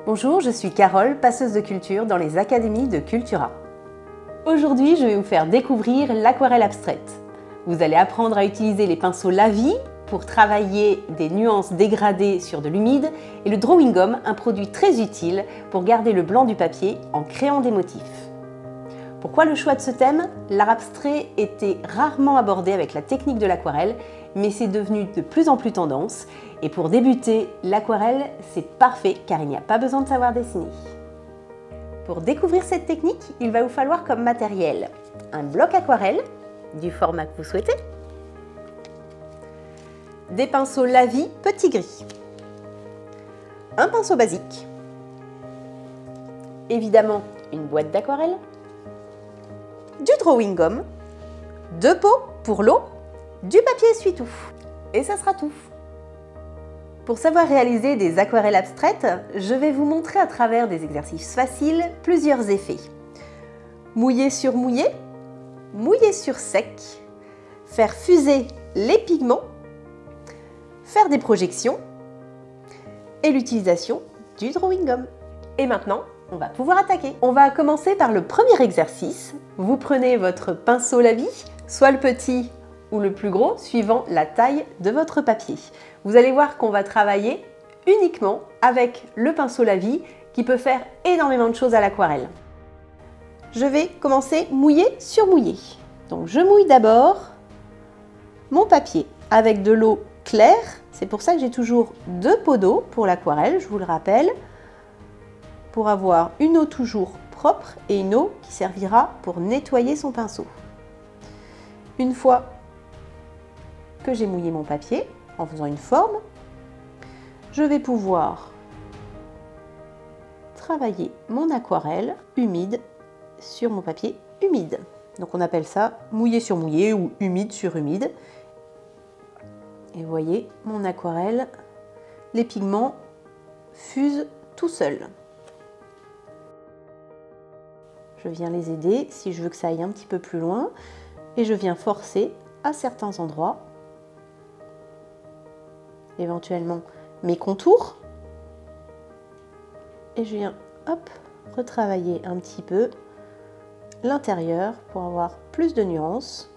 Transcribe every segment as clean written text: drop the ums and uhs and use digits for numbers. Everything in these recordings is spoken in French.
Bonjour, je suis Carole, passeuse de culture dans les académies de Cultura. Aujourd'hui, je vais vous faire découvrir l'aquarelle abstraite. Vous allez apprendre à utiliser les pinceaux Lavis pour travailler des nuances dégradées sur de l'humide et le drawing gum, un produit très utile pour garder le blanc du papier en créant des motifs. Pourquoi le choix de ce thème? L'art abstrait était rarement abordé avec la technique de l'aquarelle, mais c'est devenu de plus en plus tendance. Et pour débuter, l'aquarelle, c'est parfait car il n'y a pas besoin de savoir dessiner. Pour découvrir cette technique, il va vous falloir comme matériel un bloc aquarelle, du format que vous souhaitez, des pinceaux Lavis petit gris, un pinceau basique, évidemment une boîte d'aquarelle, du drawing gum, 2 pots pour l'eau, du papier essuie-tout. Et ça sera tout. Pour savoir réaliser des aquarelles abstraites, je vais vous montrer à travers des exercices faciles plusieurs effets. Mouiller sur mouiller, mouiller sur sec, faire fuser les pigments, faire des projections et l'utilisation du drawing gum. Et maintenant, on va pouvoir attaquer. On va commencer par le premier exercice. Vous prenez votre pinceau Lavis, soit le petit ou le plus gros, suivant la taille de votre papier. Vous allez voir qu'on va travailler uniquement avec le pinceau Lavis qui peut faire énormément de choses à l'aquarelle. Je vais commencer mouiller sur mouiller. Donc je mouille d'abord mon papier avec de l'eau claire. C'est pour ça que j'ai toujours 2 pots d'eau pour l'aquarelle, je vous le rappelle, pour avoir une eau toujours propre et une eau qui servira pour nettoyer son pinceau. Une fois que j'ai mouillé mon papier en faisant une forme, je vais pouvoir travailler mon aquarelle humide sur mon papier humide. Donc on appelle ça mouillé sur mouillé ou humide sur humide. Et vous voyez, mon aquarelle, les pigments fusent tout seuls. Je viens les aider si je veux que ça aille un petit peu plus loin et je viens forcer à certains endroits, éventuellement mes contours, et je viens hop, retravailler un petit peu l'intérieur pour avoir plus de nuances.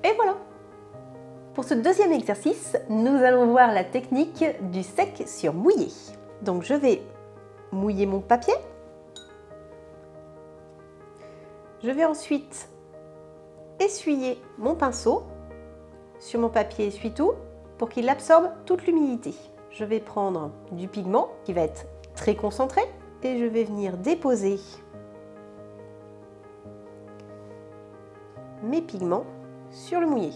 Et voilà! Pour ce deuxième exercice, nous allons voir la technique du sec sur mouillé. Donc je vais mouiller mon papier. Je vais ensuite essuyer mon pinceau sur mon papier essuie-tout pour qu'il absorbe toute l'humidité. Je vais prendre du pigment qui va être très concentré et je vais venir déposer mes pigments sur le mouillé.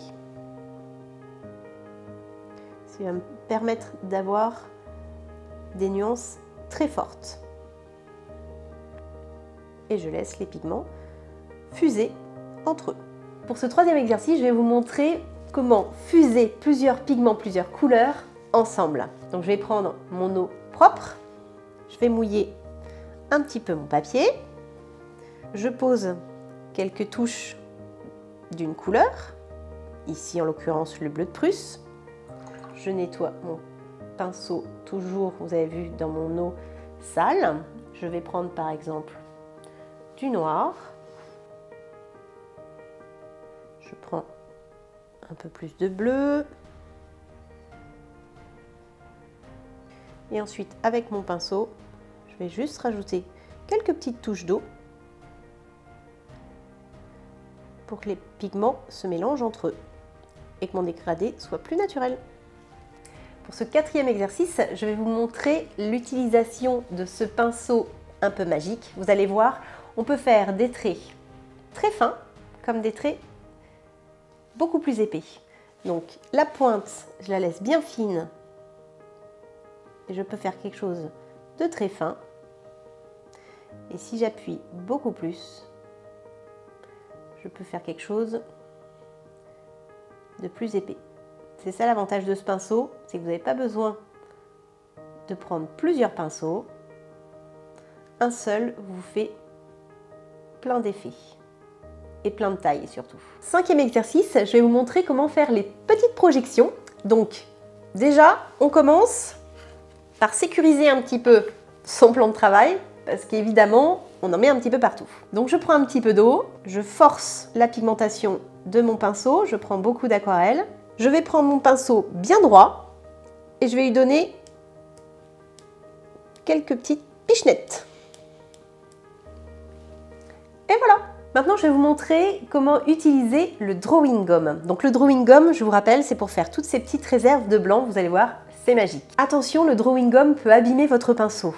Ça va me permettre d'avoir des nuances très fortes. Et je laisse les pigments fuser entre eux. Pour ce troisième exercice, je vais vous montrer comment fuser plusieurs pigments, plusieurs couleurs ensemble. Donc je vais prendre mon eau propre, je vais mouiller un petit peu mon papier, je pose quelques touches d'une couleur, ici en l'occurrence le bleu de Prusse. Je nettoie mon pinceau toujours, vous avez vu, dans mon eau sale. Je vais prendre par exemple du noir. Je prends un peu plus de bleu. Et ensuite, avec mon pinceau, je vais juste rajouter quelques petites touches d'eau pour que les pigments se mélangent entre eux et que mon dégradé soit plus naturel. Pour ce quatrième exercice, je vais vous montrer l'utilisation de ce pinceau un peu magique. Vous allez voir, on peut faire des traits très fins comme des traits beaucoup plus épais. Donc la pointe, je la laisse bien fine et je peux faire quelque chose de très fin. Et si j'appuie beaucoup plus, je peux faire quelque chose de plus épais. C'est ça l'avantage de ce pinceau, c'est que vous n'avez pas besoin de prendre plusieurs pinceaux. Un seul vous fait plein d'effets. Et plein de tailles surtout. Cinquième exercice, je vais vous montrer comment faire les petites projections. Donc, Déjà, on commence par sécuriser un petit peu son plan de travail, parce qu'évidemment, on en met un petit peu partout. Donc je prends un petit peu d'eau, je force la pigmentation de mon pinceau, je prends beaucoup d'aquarelle. Je vais prendre mon pinceau bien droit et je vais lui donner quelques petites pichenettes. Et voilà! Maintenant, je vais vous montrer comment utiliser le drawing gum. Donc le drawing gum, je vous rappelle, c'est pour faire toutes ces petites réserves de blanc. Vous allez voir, c'est magique. Attention, le drawing gum peut abîmer votre pinceau.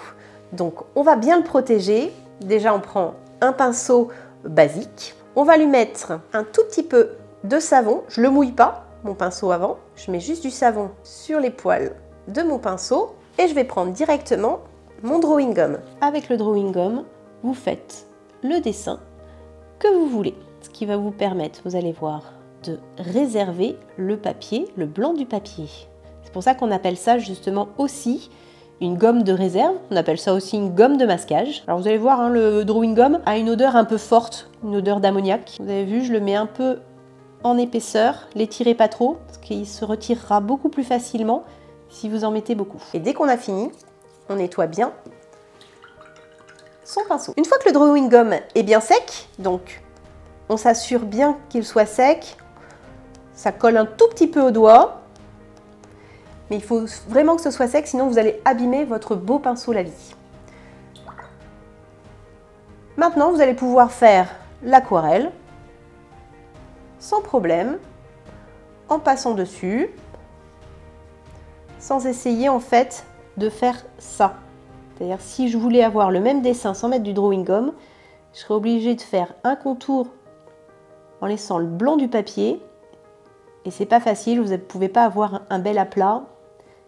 Donc on va bien le protéger. Déjà, on prend un pinceau basique. On va lui mettre un tout petit peu de savon. Je ne le mouille pas, mon pinceau avant. Je mets juste du savon sur les poils de mon pinceau. Et je vais prendre directement mon drawing gum. Avec le drawing gum, vous faites le dessin que vous voulez. Ce qui va vous permettre, vous allez voir, de réserver le papier, le blanc du papier. C'est pour ça qu'on appelle ça justement aussi une gomme de réserve. On appelle ça aussi une gomme de masquage. Alors vous allez voir, hein, le drawing gum a une odeur un peu forte, une odeur d'ammoniac. Vous avez vu, je le mets un peu en épaisseur, l'étirez pas trop, parce qu'il se retirera beaucoup plus facilement si vous en mettez beaucoup. Et dès qu'on a fini, on nettoie bien son pinceau. Une fois que le drawing gum est bien sec, donc on s'assure bien qu'il soit sec, ça colle un tout petit peu au doigt, mais il faut vraiment que ce soit sec, sinon vous allez abîmer votre beau pinceau La Vie. Maintenant, vous allez pouvoir faire l'aquarelle sans problème, en passant dessus, sans essayer en fait de faire ça. C'est-à-dire, si je voulais avoir le même dessin sans mettre du drawing gum, je serais obligée de faire un contour en laissant le blanc du papier. Et c'est pas facile, vous ne pouvez pas avoir un bel aplat.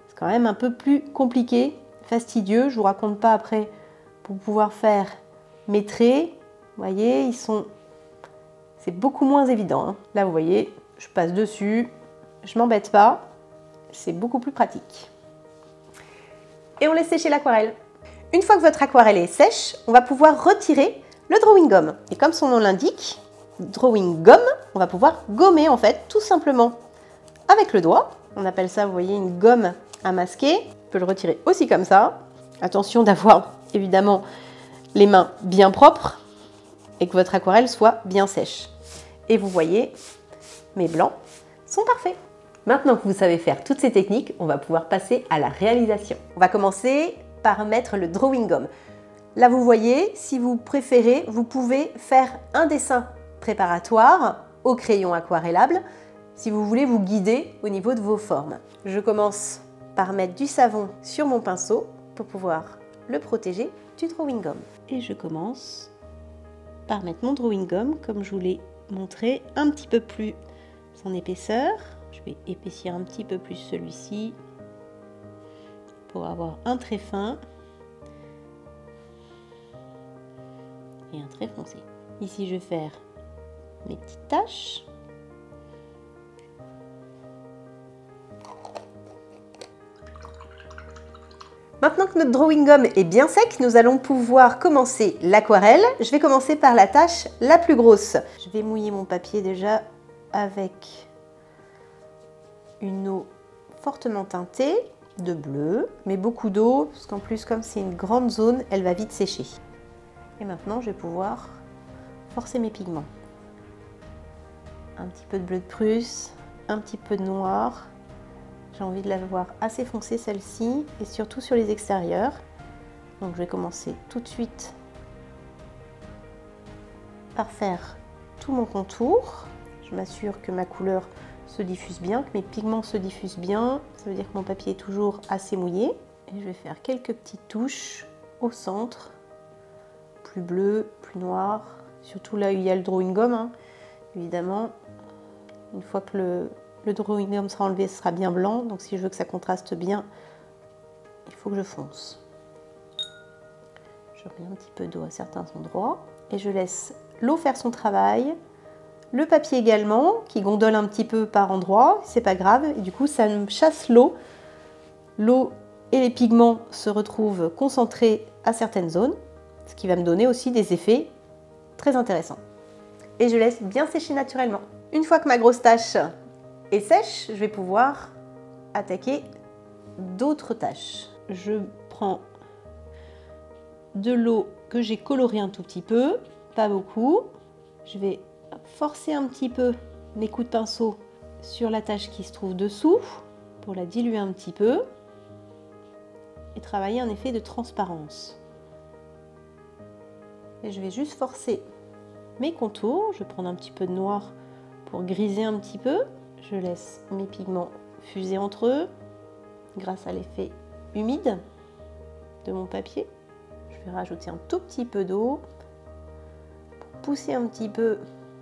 C'est quand même un peu plus compliqué, fastidieux. Je ne vous raconte pas après pour pouvoir faire mes traits. Vous voyez, c'est beaucoup moins évident, hein. Là, vous voyez, je passe dessus, je m'embête pas. C'est beaucoup plus pratique. Et on laisse sécher l'aquarelle. Une fois que votre aquarelle est sèche, on va pouvoir retirer le drawing gum. Et comme son nom l'indique, drawing gum, on va pouvoir gommer en fait tout simplement avec le doigt. On appelle ça, vous voyez, une gomme à masquer. On peut le retirer aussi comme ça. Attention d'avoir évidemment les mains bien propres et que votre aquarelle soit bien sèche. Et vous voyez, mes blancs sont parfaits. Maintenant que vous savez faire toutes ces techniques, on va pouvoir passer à la réalisation. On va commencer par mettre le drawing gum. Là, vous voyez, si vous préférez, vous pouvez faire un dessin préparatoire au crayon aquarellable si vous voulez vous guider au niveau de vos formes. Je commence par mettre du savon sur mon pinceau pour pouvoir le protéger du drawing gum. Et je commence par mettre mon drawing gum, comme je vous l'ai montré, un petit peu plus en épaisseur. Je vais épaissir un petit peu plus celui-ci pour avoir un trait fin et un trait foncé. Ici, je vais faire mes petites taches. Maintenant que notre drawing gum est bien sec, nous allons pouvoir commencer l'aquarelle. Je vais commencer par la tâche la plus grosse. Je vais mouiller mon papier déjà avec une eau fortement teintée de bleu, mais beaucoup d'eau, parce qu'en plus, comme c'est une grande zone, elle va vite sécher. Et maintenant, je vais pouvoir forcer mes pigments. Un petit peu de bleu de Prusse, un petit peu de noir. J'ai envie de la voir assez foncée celle-ci, et surtout sur les extérieurs. Donc je vais commencer tout de suite par faire tout mon contour. Je m'assure que ma couleur se diffuse bien, que mes pigments se diffusent bien. Ça veut dire que mon papier est toujours assez mouillé. Et je vais faire quelques petites touches au centre, plus bleu, plus noir, surtout là où il y a le drawing gum, hein. Évidemment, une fois que le drawing gum sera enlevé, ce sera bien blanc. Donc si je veux que ça contraste bien, il faut que je fonce. Je remets un petit peu d'eau à certains endroits et je laisse l'eau faire son travail. Le papier également, qui gondole un petit peu par endroits, c'est pas grave. Et du coup, ça me chasse l'eau. L'eau et les pigments se retrouvent concentrés à certaines zones, ce qui va me donner aussi des effets très intéressants. Et je laisse bien sécher naturellement. Une fois que ma grosse tâche est sèche, je vais pouvoir attaquer d'autres tâches. Je prends de l'eau que j'ai colorée un tout petit peu, pas beaucoup. Je vais forcer un petit peu mes coups de pinceau sur la tâche qui se trouve dessous pour la diluer un petit peu et travailler un effet de transparence. Et je vais juste forcer mes contours. Je vais prendre un petit peu de noir pour griser un petit peu. Je laisse mes pigments fuser entre eux grâce à l'effet humide de mon papier. Je vais rajouter un tout petit peu d'eau pour pousser un petit peu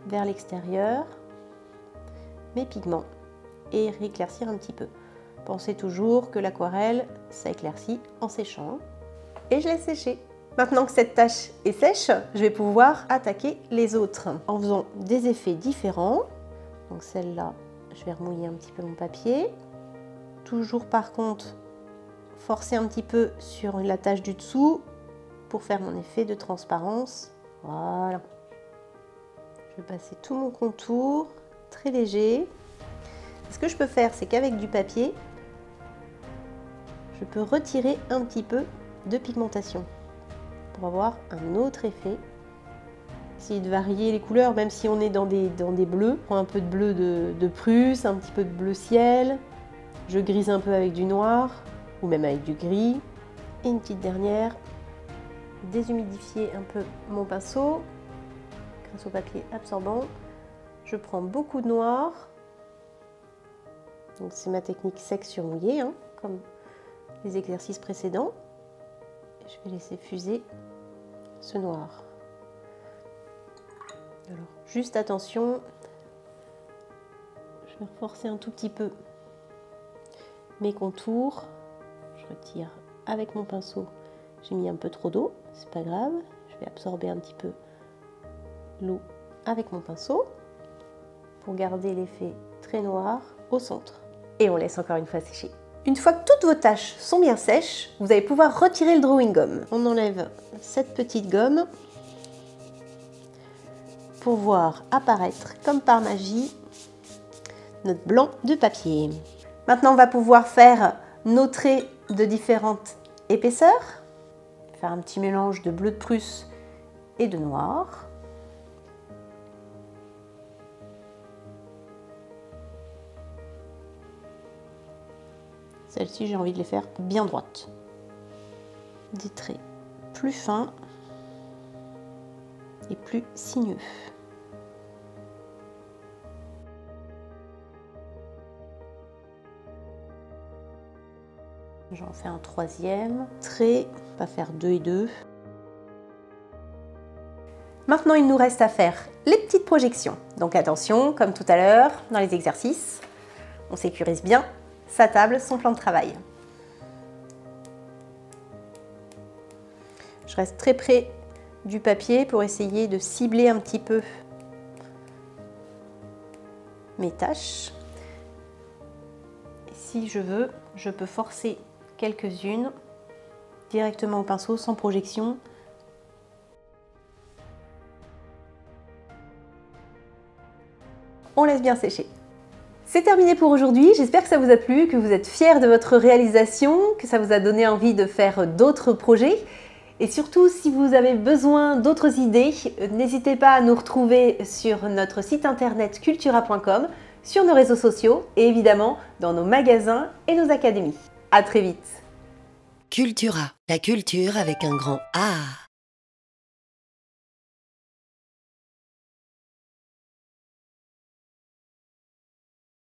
vers l'extérieur mes pigments et rééclaircir un petit peu. Pensez toujours que l'aquarelle, ça éclaircit en séchant. Et je laisse sécher. Maintenant que cette tâche est sèche, je vais pouvoir attaquer les autres en faisant des effets différents. Donc celle-là, je vais remouiller un petit peu mon papier. Toujours par contre, forcer un petit peu sur la tâche du dessous pour faire mon effet de transparence. Voilà. Je vais passer tout mon contour, très léger. Ce que je peux faire, c'est qu'avec du papier, je peux retirer un petit peu de pigmentation pour avoir un autre effet. Essayer de varier les couleurs, même si on est dans des bleus. Je prends un peu de bleu de Prusse, un petit peu de bleu ciel. Je grise un peu avec du noir ou même avec du gris. Et une petite dernière, déshumidifier un peu mon pinceau grâce au papier absorbant. Je prends beaucoup de noir. Donc c'est ma technique sec sur mouillé, hein, comme les exercices précédents. Et je vais laisser fuser ce noir. Alors, juste attention, je vais reforcer un tout petit peu mes contours. Je retire avec mon pinceau. J'ai mis un peu trop d'eau, c'est pas grave. Je vais absorber un petit peu l'eau avec mon pinceau pour garder l'effet très noir au centre. Et on laisse encore une fois sécher. Une fois que toutes vos tâches sont bien sèches, vous allez pouvoir retirer le drawing gum. On enlève cette petite gomme pour voir apparaître comme par magie notre blanc de papier. Maintenant, on va pouvoir faire nos traits de différentes épaisseurs. Faire un petit mélange de bleu de Prusse et de noir. Celles-ci, j'ai envie de les faire bien droites. Des traits plus fins et plus sinueux. J'en fais un troisième trait, on va faire 2 et 2. Maintenant, il nous reste à faire les petites projections. Donc attention, comme tout à l'heure, dans les exercices, on sécurise bien sa table, son plan de travail. Je reste très près du papier pour essayer de cibler un petit peu mes tâches. Et si je veux, je peux forcer quelques-unes directement au pinceau sans projection. On laisse bien sécher. C'est terminé pour aujourd'hui, j'espère que ça vous a plu, que vous êtes fiers de votre réalisation, que ça vous a donné envie de faire d'autres projets. Et surtout, si vous avez besoin d'autres idées, n'hésitez pas à nous retrouver sur notre site internet cultura.com, sur nos réseaux sociaux et évidemment dans nos magasins et nos académies. À très vite. Cultura, la culture avec un grand A.